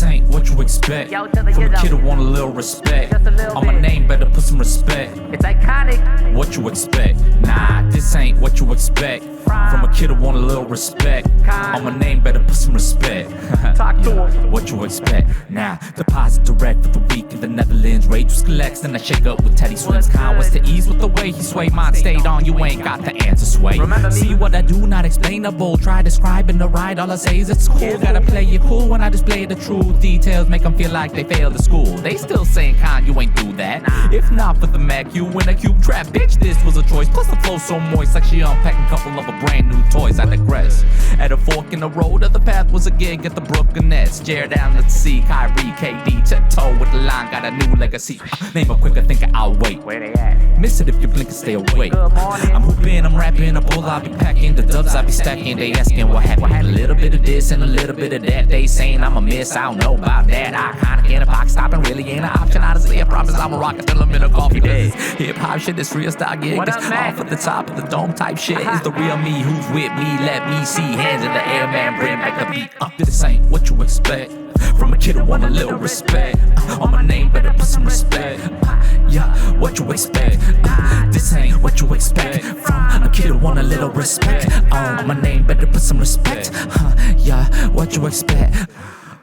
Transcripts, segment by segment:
This ain't what you expect from a kid who want a little respect. On my name, better put some respect. It's iKaanic. What you expect? Nah, this ain't what you expect from a kid who want a little respect. On my name, better put some respect. Talk to him. What you expect? Nah, deposit direct for the week in the Netherlands. Rage was collects, then I shake up with Teddy Swims. Khan was to ease with the way he swayed. Mine stayed on, you ain't got the answer, sway. See what I do, not explainable. Try describing the ride, all I say is it's cool. Gotta play it cool when I display the truth. Details make them feel like they failed to school. They still saying, Khan, you ain't do that. If not for the Mac, you in a cube trap. Bitch, this was a choice. Plus the flow so moist, like she unpacking a couple of her brand new toys. I digress. At a fork in the road, of the path was a gig at the Brooklyn Nets. Stare down at the sea, Kyrie, KD, tiptoe with the line, got a new legacy. Name a quicker thinker, I'll wait. Where they at? Miss it if you blink and stay awake. Good morning. I'm hooping, I'm rapping, a bowl I'll be packing. The dubs I'll be stacking, they asking what happened. A little bit of this and a little bit of that. They saying I'm a miss, I don't know about that. iKaanic in a box, stopping really ain't an option. Honestly, I promise I'm a rocket till I'm in a coffee day. Hip hop shit, this real style gig. What up, This man? off at the top of the dome type shit. Is the real me who's with me? Let me see. Hands in the air, man, bring back the beat. This ain't what you expect from a kid who want a little respect. On my name, better put some respect. Yeah, what you expect? This ain't what you expect from a kid who want a little respect. On my name, better put some respect. Yeah, what you expect?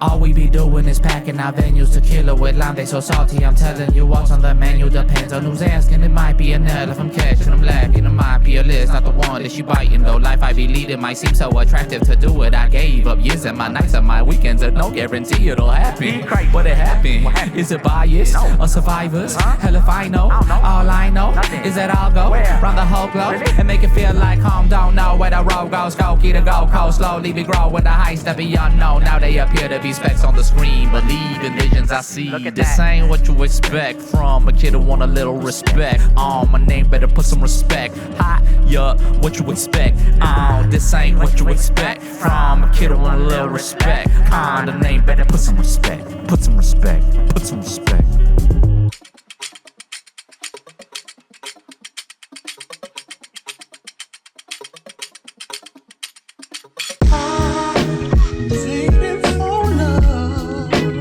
All we be doing is packing our venues to kill it with lime. They so salty, I'm telling you what's on the menu. Depends on who's asking. It might be a nut if I'm catching them lacking. It might be a list, not the one that she biting. Though life I be leading might seem so attractive to do it. I gave up years and my nights and my weekends. There's no guarantee it'll happen. But it happened. Is it bias or survivors? Hell if I know. All I know is that I'll go round the whole globe and make it feel like home. Don't know where the road goes. Go keep the go coast slowly be grow with the heights that be unknown. Now they appear to be specs on the screen. Believe in visions I see. This ain't what you expect from a kid who want a little respect. My name, better put some respect. Hot, yeah, what you expect? This ain't what you expect from a kid who want a little respect. The name, better put some respect. Put some respect. Put some respect.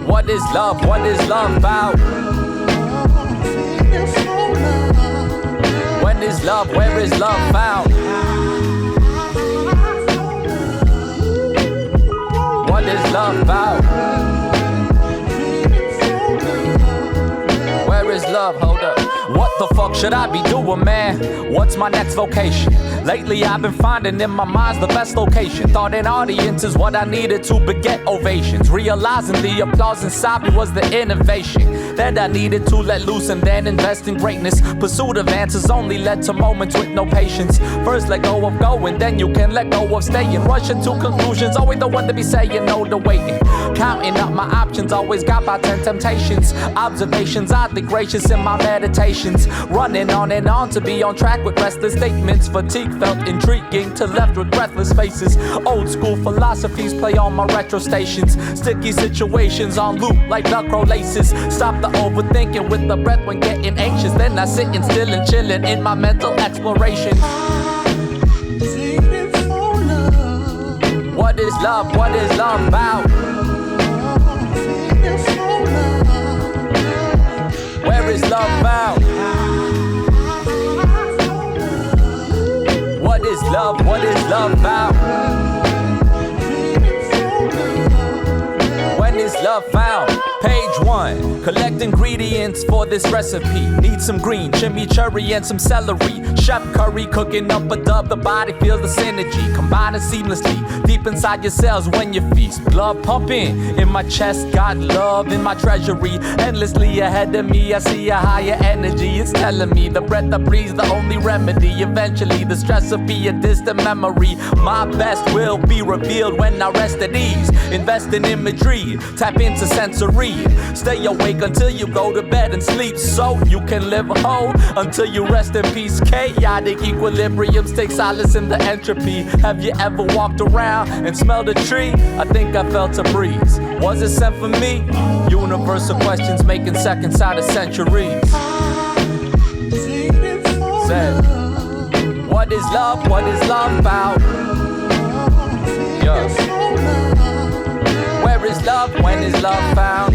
What is love? What is love about? When is love? Where is love found? What is love about? Where is love? Hold up. What the fuck should I be doing, man? What's my next vocation? Lately I've been finding in my mind's the best location. Thought an audience is what I needed to beget ovations. Realizing the applause inside me was the innovation that I needed to let loose and then invest in greatness. Pursuit of answers only led to moments with no patience. First let go of going, then you can let go of staying. Rushing to conclusions, always the one to be saying no to waiting. Counting up my options, always got by 10 temptations. Observations, oddly gracious in my meditations. Running on and on to be on track with restless statements. Fatigue felt intriguing to left with breathless faces. Old school philosophies play on my retro stations. Sticky situations on loop like Velcro laces. Stop the overthinking with the breath when getting anxious. Then I sitting still and chilling in my mental exploration. What is love? What is love about? Where is love found? What is love? What is love about? When is love found? Page 1. Collect ingredients for this recipe. Need some green, chimichurri, and some celery. Chef curry cooking up a dub. The body feels the synergy, combining seamlessly deep inside your cells when you feast. Blood pumping in my chest, got love in my treasury. Endlessly ahead of me, I see a higher energy. It's telling me the breath I breathe, the only remedy. Eventually, the stress will be a distant memory. My best will be revealed when I rest at ease. Invest in imagery, tap into sensory. Stay awake until you go to bed and sleep, so you can live whole until you rest in peace. Chaotic equilibriums take solace in the entropy. Have you ever walked around and smelled a tree? I think I felt a breeze. Was it sent for me? Universal questions making seconds out of centuries. Said, what is love? What is love about? Yeah. Where is love? When is love found?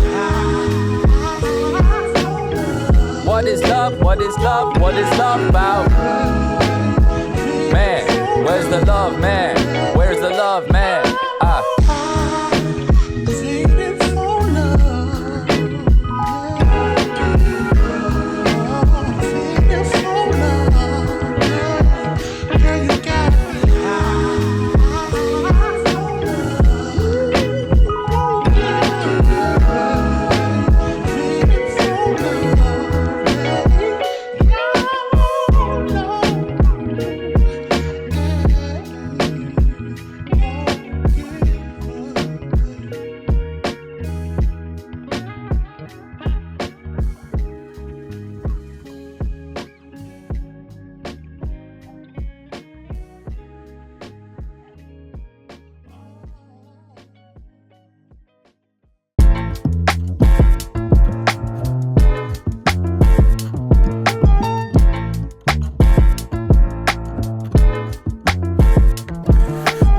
What is love? What is love? What is love about? Man, where's the love, man? Where's the love, man?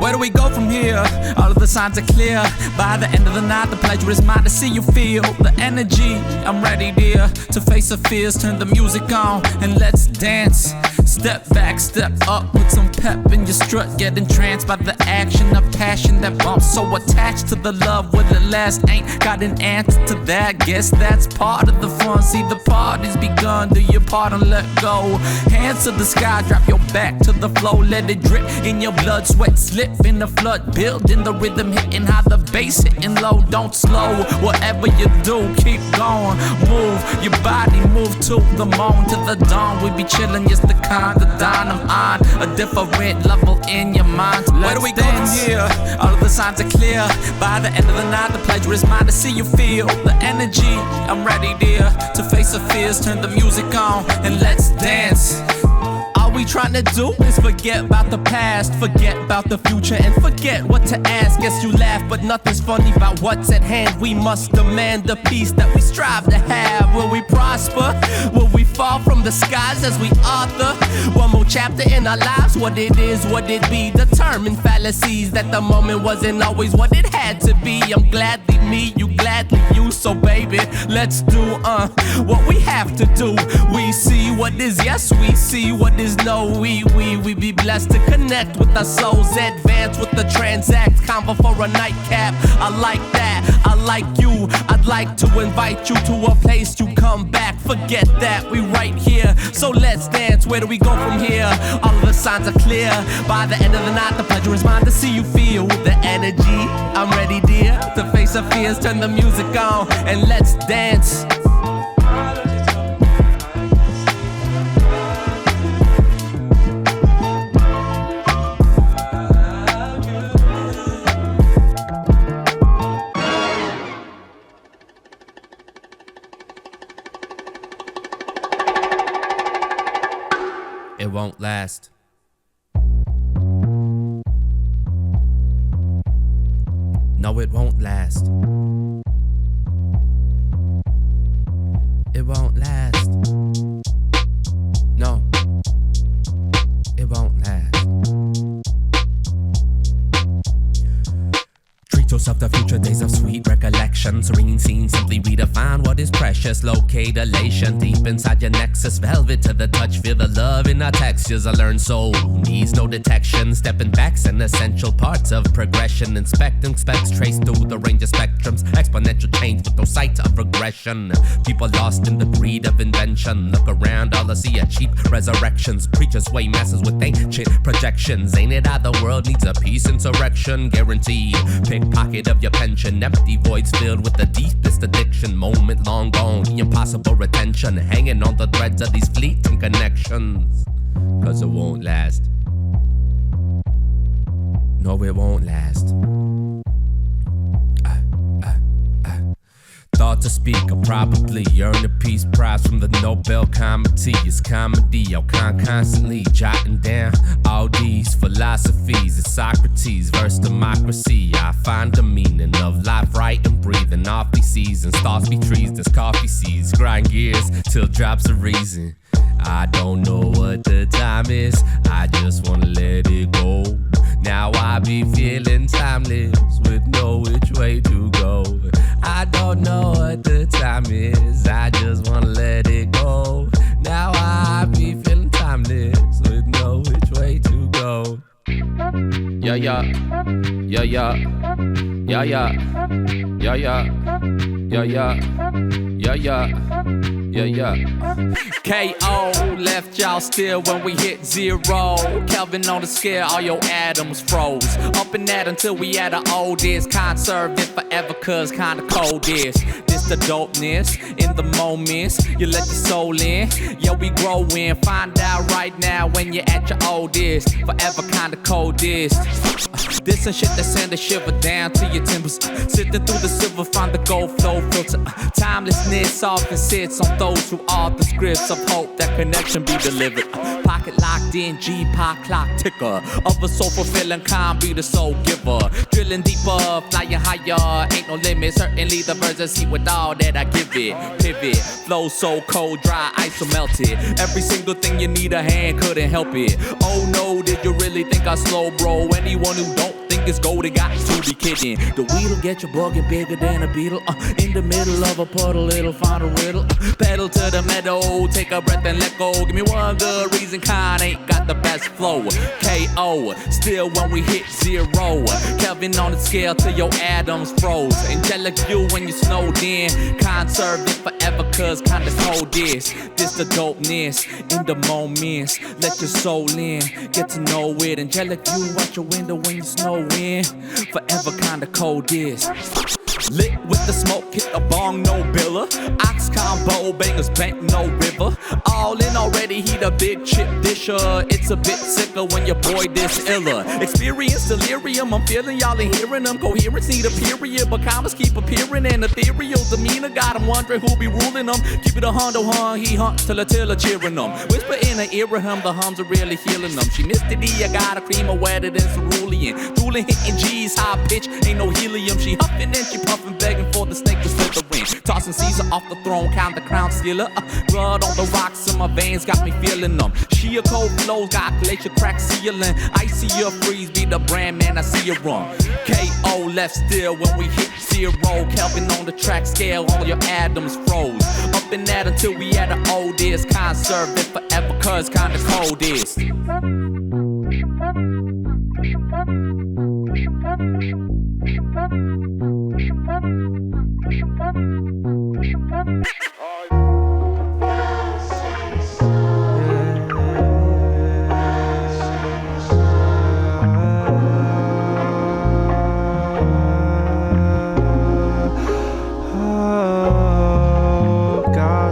Where do we go from here? All of the signs are clear. By the end of the night, the pleasure is mine to see you feel the energy. I'm ready, dear, to face the fears. Turn the music on and let's dance. Step back, step up, put some pep in your strut. Get entranced by the action of passion that bumps. So attached to the love, will it last? Ain't got an answer to that. Guess that's part of the fun. See, the party's begun. Do your part and let go. Hands to the sky, drop your back to the flow. Let it drip in your blood, sweat slip in the flood. Building the rhythm, hitting high, the bass hitting low. Don't slow, whatever you do, keep going. Move your body, move to the moan, to the dawn. We be chillin', just the kind of dine I'm on. A different level in your mind. So where do we go from here? All of the signs are clear. By the end of the night, the pleasure is mine to see you feel the energy. I'm ready, dear, to face the fears. Turn the music on and let's dance. All we tryna do is forget about the past, forget about the future, and forget what to ask. Guess you laugh, but nothing's funny about what's at hand. We must demand the peace that we strive to have. Will we prosper? Will we fall from the skies as we author one more chapter in our lives? What it is, what it be, determine fallacies that the moment wasn't always what it had to be. I'm gladly me, you gladly you, so baby, let's do what we have to do. We see what is yes, we see what is no. We be blessed to connect with our souls, advance with the transact, convo for a nightcap. I like that, I like you. I'd like to invite you to a place you come back. Forget that, we right here, so let's dance. Where do we go from here? All of the signs are clear. By the end of the night, the pleasure is mine to see you feel the energy. I'm ready, dear, to face our fears. Turn the music on and let's dance. It won't last. No, it won't last. It won't last. No, it won't last. Treat yourself to future days of sweet recollection. Serene scenes, simply redefine what is precious. Locate elation deep inside your nexus. Velvet to the touch, feel the love in our textures. I learn soul needs no detection. Stepping back's an essential part of progression. Inspecting specs, trace through the range of spectrums. Exponential change with no sight of regression. People lost in the greed of invention. Look around, all I see are cheap resurrections. Preachers sway masses with ancient projections. Ain't it how the world needs a peace insurrection? Guaranteed, pickpocket of your pension. Empty voids filled with the deepest addiction. Moment long gone, the impossible retention. Hanging on the threads of these fleeting connections. Cause it won't last. No, it won't last. Thought to speak, I'll probably earn a peace prize from the Nobel Committee. It's comedy, I'll constantly jotting down all these philosophies. It's Socrates versus democracy. I find the meaning of life, right and breathing off these seasons. Thoughts be trees, there's coffee seeds. Grind gears till drops a reason. I don't know what the time is, I just wanna let it go. Now I be feeling timeless with no which way to go. don't know what the time is. I just wanna let it go. Now I be feeling timeless with no which way to go. Yeah, yeah, yeah, yeah, yeah, yeah, yeah, yeah, yeah, yeah, yeah, yeah, yeah, yeah. KO left y'all still when we hit 0. Kelvin on the scale, all your atoms froze. Up and at until we at the oldest. Conserved it forever, cause kinda coldest. This the dopeness in the moments. You let your soul in, yeah, we growing. Find out right now when you're at your oldest. Forever kinda coldest. This and shit that send a shiver down to your timbers. Sifting through the silver, find the gold flow filter. Timelessness often sits on those who are the scripts of hope that connection be delivered. Pocket locked in, G-pop clock ticker. Of a soul fulfilling kind, be the soul giver. Drilling deeper, flying higher, ain't no limit. Certainly the birds that see with all that I give it. Pivot, flow so cold, dry, ice so melted. Every single thing you need a hand couldn't help it. Oh no, did you really think I slow, bro? Anyone who don't think it's gold, they got to be kidding. The weed'll get you bugging bigger than a beetle. In the middle of a puddle, it'll find a riddle. Pedal to the meadow, take a breath and let go. Give me one good reason, kind ain't got the best flow. KO, still when we hit 0. Kelvin on the scale till your atoms froze. Angelic view when you snowed in. Conserved it forever, cause kinda cold this. This the dopeness in the moments. Let your soul in, get to know it. Angelic view out your window when you snow in. Forever kinda cold this. Lit with the smoke, hit a bong, no biller. Ox combo, bangers, bank, no river. All in already, he the big chip disher. It's a bit sicker when your boy this iller. Experience delirium, I'm feeling y'all ain't hearing them. Coherence need a period, but commas keep appearing. And ethereal demeanor got him wondering who be ruling them. Keep it a hundo, he hunt till a tiller cheering them. Whisper in the ear of him, the hums are really healing them. She missed it, I got a cream of wetter than cerulean. Drooling, hitting G's, high pitch, ain't no helium. She huffing and she puffing, begging for the snake to slither in. Tossing Caesar off the throne, count the crown stealer. Blood on the rocks in my veins got me feeling them. She a cold flows, got glacier crack ceiling. Icy or freeze, be the brand man, I see you run. KO left still when we hit 0. Kelvin on the track scale, all your atoms froze. Up and at until we at the oldest. Conserved it forever, cause kinda coldest.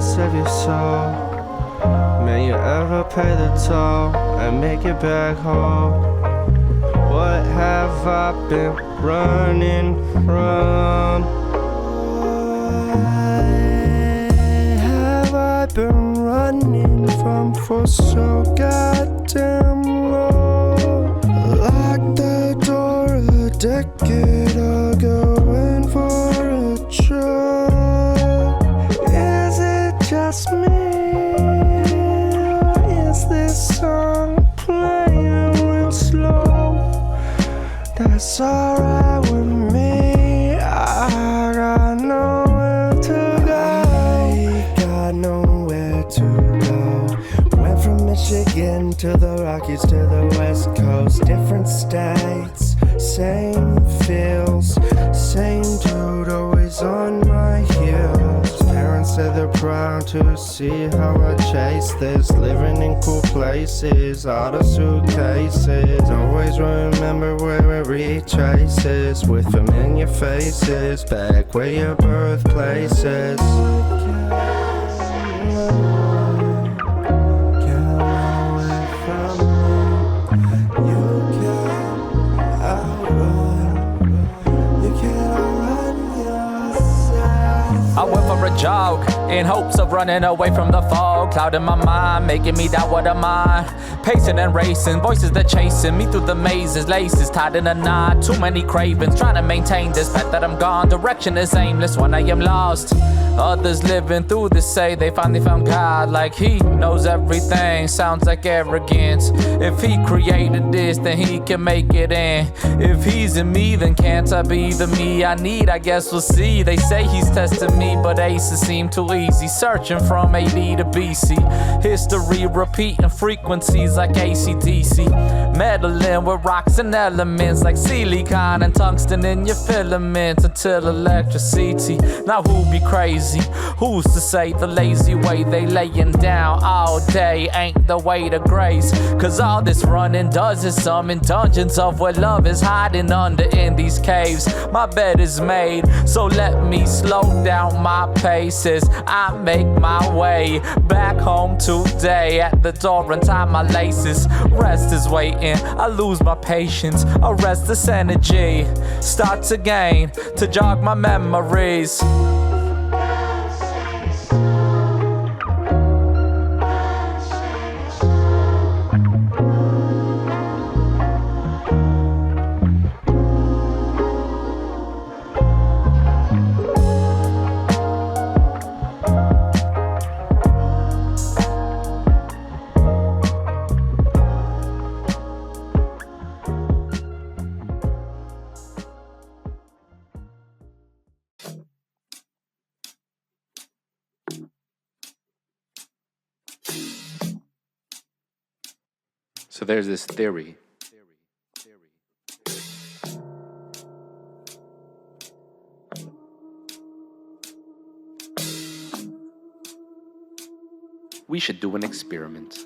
Save your soul. May you ever pay the toll and make it back home. What have I been running from? Have I been running from for so goddamn long? Locked the door a decade ago, went for a jog. Just me, or is this song playing real slow? That's alright with me. I got nowhere to go. I got nowhere to go. Went from Michigan to the Rockies to the West Coast. Different states, same feels, same dude always on my heels. Parents say they're proud to see how I chase this. Living in cool places, out of suitcases. Always remember where it retraces. With familiar faces, back where your birthplace is. I went for a jog in hopes of running away from the fog, clouding my mind, making me doubt what am I. Pacing and racing, voices that chasing me through the mazes, laces tied in a knot. Too many cravings, trying to maintain this path that I'm gone. Direction is aimless when I am lost. Others living through this say they finally found God, like he knows everything. Sounds like arrogance. If he created this, then he can make it in. If he's in me, then can't I be the me I need? I guess we'll see. They say he's testing me, but aces seem too easy. Searching from AD to BC. History repeating frequencies like AC/DC. Meddling with rocks and elements like silicon and tungsten in your filaments until electricity. Now who be crazy? Who's to say the lazy way they laying down all day ain't the way to grace? Cause all this running does is summon dungeons of where love is hiding under in these caves. My bed is made, so let me slow down my pace as I make my way back home today. At the door and tie my laces. Rest is waiting, I lose my patience, arrest this energy, start to gain, to jog my memories. So there's this theory. We should do an experiment.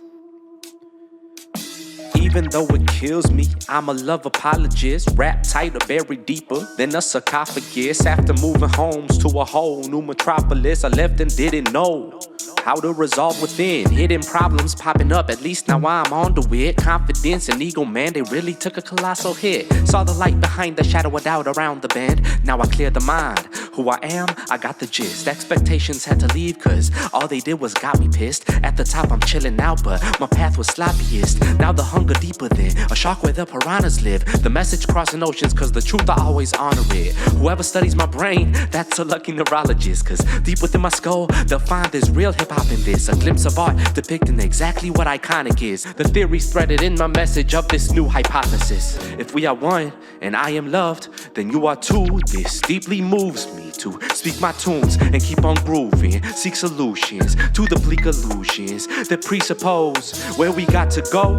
Even though it kills me, I'm a love apologist. Wrap tighter, buried deeper than a sarcophagus. After moving homes to a whole new metropolis, I left and didn't know how to resolve within. Hidden problems popping up, at least now I'm on to it. Confidence and ego, man, they really took a colossal hit. Saw the light behind the shadow of doubt around the bend. Now I cleared the mind. Who I am, I got the gist. Expectations had to leave, cause all they did was got me pissed. At the top I'm chilling out, but my path was sloppiest. Now the hunger deeper than a shark where the piranhas live. The message crossing oceans, cause the truth I always honor it. Whoever studies my brain, that's a lucky neurologist. Cause deep within my skull, they'll find there's real hip-hop in this. A glimpse of art depicting exactly what iKaanic is. The theories threaded in my message of this new hypothesis. If we are one, and I am loved, then you are too. This deeply moves me to speak my tunes and keep on grooving. Seek solutions to the bleak illusions that presuppose where we got to go,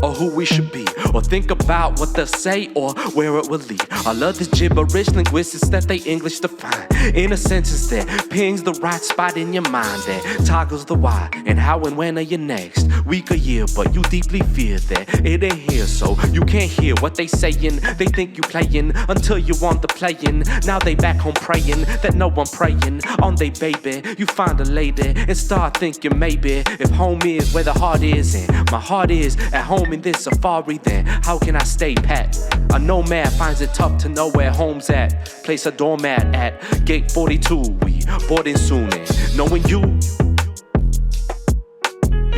or who we should be, or think about what they'll say or where it will lead. I love the gibberish linguistics that they English define in a sentence that pings the right spot in your mind, that toggles the why and how and when are you next week or year. But you deeply fear that it ain't here, so you can't hear what they saying. They think you playing until you on the playing. Now they back home praying that no one praying on they baby. You find a lady and start thinking maybe if home is where the heart is, and my heart is at home in this safari, then how can I stay pat? A nomad finds it tough to know where home's at. Place a doormat at gate 42. We boarding soon, and knowing you'll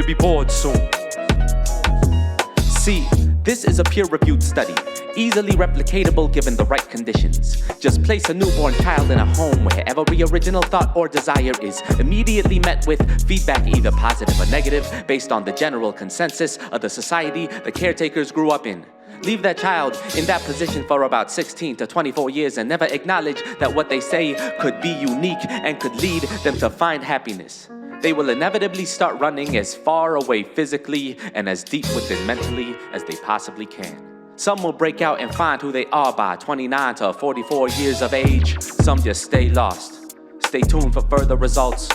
be bored soon. See, this is a peer-reviewed study, easily replicatable given the right conditions. Just place a newborn child in a home where every original thought or desire is immediately met with feedback, either positive or negative, based on the general consensus of the society the caretakers grew up in. Leave that child in that position for about 16 to 24 years and never acknowledge that what they say could be unique and could lead them to find happiness. They will inevitably start running as far away physically and as deep within mentally as they possibly can. Some will break out and find who they are by 29 to 44 years of age. Some just stay lost. Stay tuned for further results.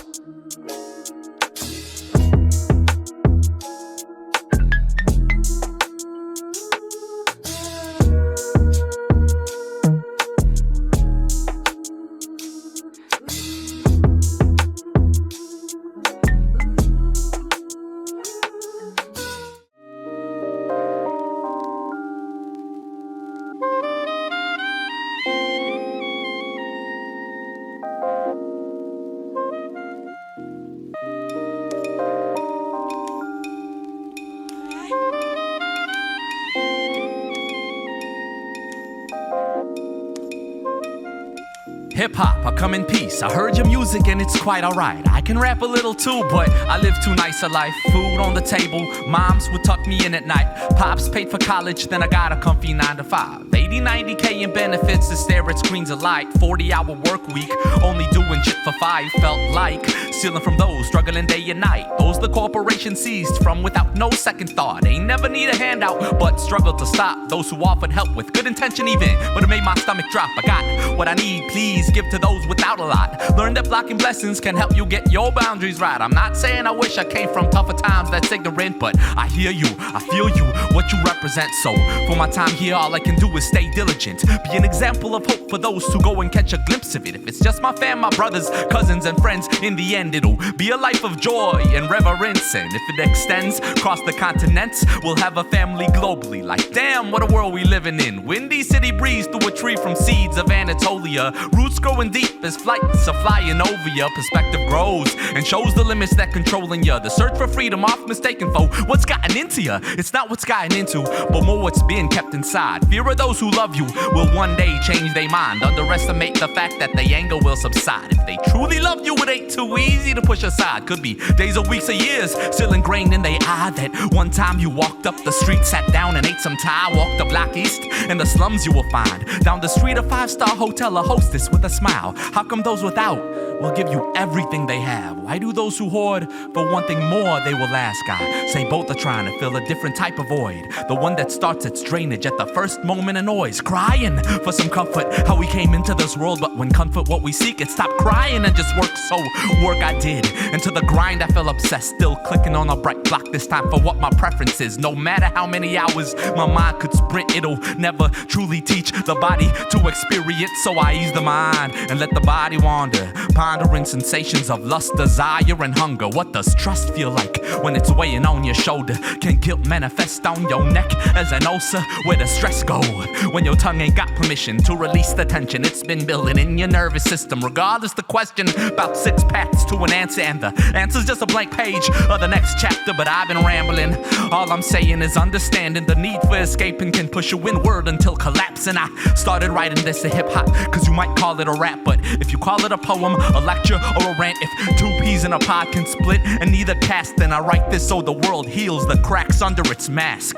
Hip hop, I come in peace. I heard your music and it's quite alright. I can rap a little too, but I live too nice a life. Food on the table, moms would tuck me in at night. Pops paid for college, then I got a comfy 9 to 5. 80, 90K in benefits to stare at screens alike. 40-hour work week, only doing shit for 5. Felt like stealing from those struggling day and night. Those the corporation seized from without no second thought. Ain't never need a handout, but struggled to stop those who offered help with good intention even, but it made my stomach drop. I got what I need, please give to those without a lot. Learn that blocking blessings can help you get your boundaries right. I'm not saying I wish I came from tougher times that's ignorant, but I hear you, I feel you, what you represent. So for my time here, all I can do is stay diligent. Be an example of hope for those who go and catch a glimpse of it. If it's just my fam, my brothers, cousins, and friends, in the end it'll be a life of joy and reverence. And if it extends across the continents, we'll have a family globally. Like damn, what a world we living in. Windy city breeze through a tree from seeds of Anatolia. Roots growing deep as flights are flying over ya. Perspective grows and shows the limits that controlling ya. The search for freedom oft mistaken for what's gotten into ya. It's not what's gotten into, but more what's being kept inside. Fear of those who love you will one day change their mind. Underestimate the fact that the anger will subside. If they truly love you, it ain't too easy to push aside. Could be days or weeks or years, still ingrained in their eye. That one time you walked up the street, sat down and ate some Thai. Walked up Block East, in the slums you will find. Down the street a 5-star hotel, a hostess with a smile. How come those without will give you everything they have? Why do those who hoard for one thing more they will ask? I say both are trying to fill a different type of void. The one that starts its drainage at the first moment of noise. Crying for some comfort, how we came into this world. But when comfort what we seek, it stopped crying and just work. So work I did, and to the grind I fell obsessed. Still clicking on a bright clock, this time for what my preference is. No matter how many hours my mind could sprint, it'll never truly teach the body to experience. So I ease the mind and let the body wander, pondering sensations of lust, desire, and hunger. What does trust feel like when it's weighing on your shoulder? Can guilt manifest on your neck as an ulcer? Where does stress go when your tongue ain't got permission to release the tension it's been building in your nervous system? Regardless the question, about 6 paths to an answer, and the answer's just a blank page of the next chapter. But I've been rambling, all I'm saying is understanding the need for escaping can push you inward until collapsing. I started writing this to hip-hop, cause you might call it a rap, but if you call it a poem, a lecture, or a rant, if 2 peas in a pod can split and neither cast, then I write this so the world heals the cracks under its mask.